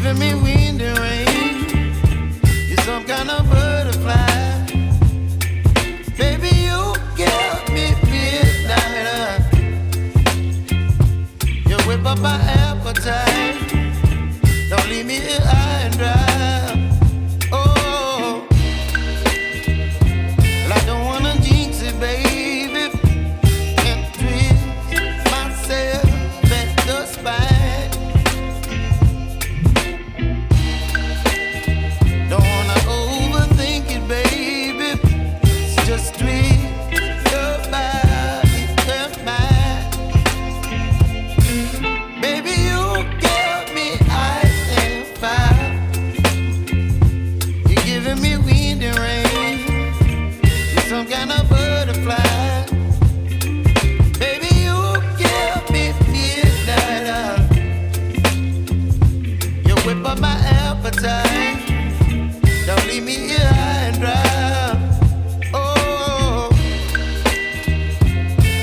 giving me wind and rain. You're some kind of butterfly. Baby, you give me midnight. You whip up my appetite. Don't leave me here high and dry. Oh, well, I don't wanna jinx it, baby, and twist myself at the spine. Don't wanna overthink it, baby. It's just twist your body and mine. Baby, you give me ice and fire. You're giving me wind and rain. You're some kind of butterfly. Baby, you give me midnight. You whip up my appetite. Don't leave me here high and dry. Oh,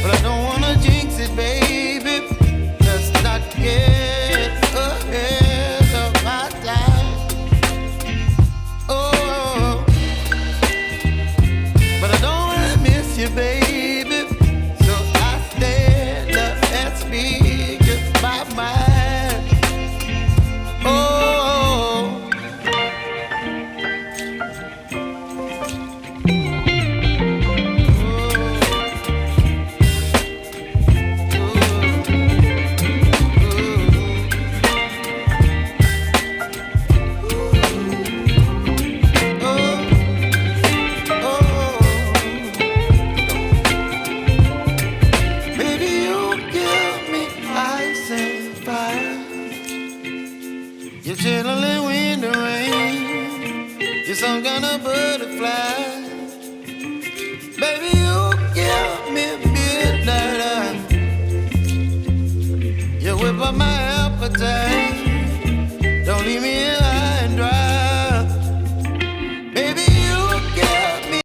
but I don't wanna jinx it, baby. Let's not get ahead of my time. Oh, but I don't wanna miss you, baby. So I stand up and speak just my mind. Oh. Baby, you give me ice and fire. You're chilling in wind and rain. You're some kind of bird.